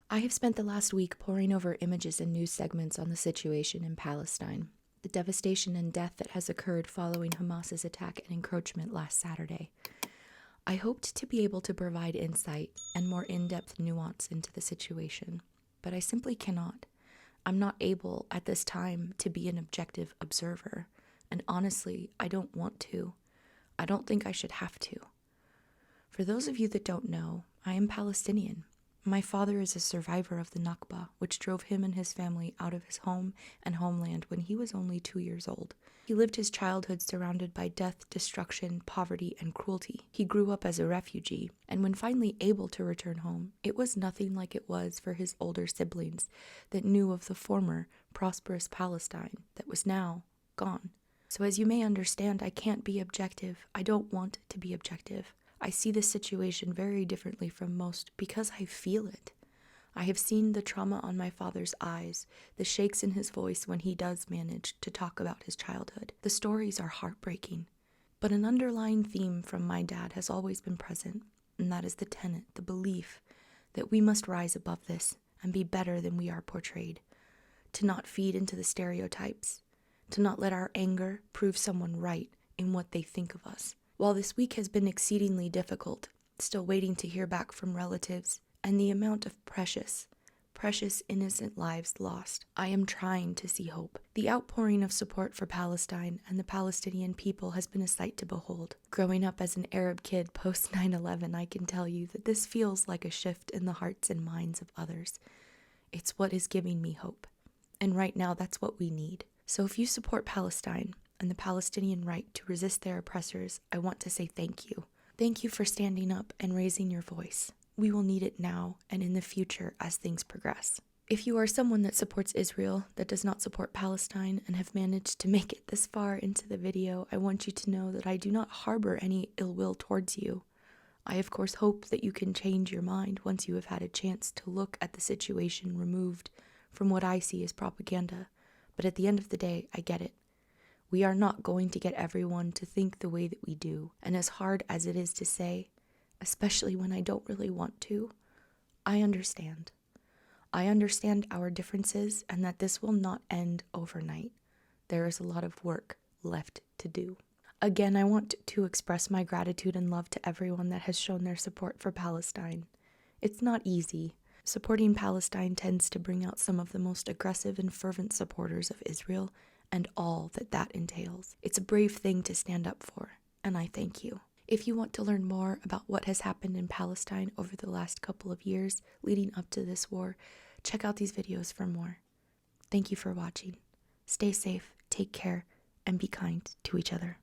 I have spent the last week poring over images and news segments on the situation in Palestine, the devastation and death that has occurred following Hamas's attack and encroachment last Saturday. I hoped to be able to provide insight and more in-depth nuance into the situation, but I simply cannot. I'm not able at this time to be an objective observer, and honestly, I don't want to. I don't think I should have to. For those of you that don't know, I am Palestinian. My father is a survivor of the Nakba, which drove him and his family out of his home and homeland when he was only 2 years old. He lived his childhood surrounded by death, destruction, poverty, and cruelty. He grew up as a refugee, and when finally able to return home, it was nothing like it was for his older siblings that knew of the former, prosperous Palestine that was now gone. So as you may understand, I can't be objective. I don't want to be objective. I see this situation very differently from most because I feel it. I have seen the trauma on my father's eyes, the shakes in his voice when he does manage to talk about his childhood. The stories are heartbreaking. But an underlying theme from my dad has always been present, and that is the tenet, the belief that we must rise above this and be better than we are portrayed, to not feed into the stereotypes, to not let our anger prove someone right in what they think of us. While this week has been exceedingly difficult, still waiting to hear back from relatives, and the amount of precious innocent lives lost, I am trying to see hope. The outpouring of support for Palestine and the Palestinian people has been a sight to behold. Growing up as an Arab kid post 9/11, I can tell you that this feels like a shift in the hearts and minds of others. It's what is giving me hope. And right now, that's what we need. So if you support Palestine and the Palestinian right to resist their oppressors, I want to say thank you. Thank you for standing up and raising your voice. We will need it now and in the future as things progress. If you are someone that supports Israel, that does not support Palestine, and have managed to make it this far into the video, I want you to know that I do not harbor any ill will towards you. I of course hope that you can change your mind once you have had a chance to look at the situation removed from what I see as propaganda. But at the end of the day, I get it. We are not going to get everyone to think the way that we do, and as hard as it is to say, especially when I don't really want to, I understand. I understand our differences and that this will not end overnight. There is a lot of work left to do. Again, I want to express my gratitude and love to everyone that has shown their support for Palestine. It's not easy. Supporting Palestine tends to bring out some of the most aggressive and fervent supporters of Israel and all that that entails. It's a brave thing to stand up for, and I thank you. If you want to learn more about what has happened in Palestine over the last couple of years leading up to this war, check out these videos for more. Thank you for watching. Stay safe, take care, and be kind to each other.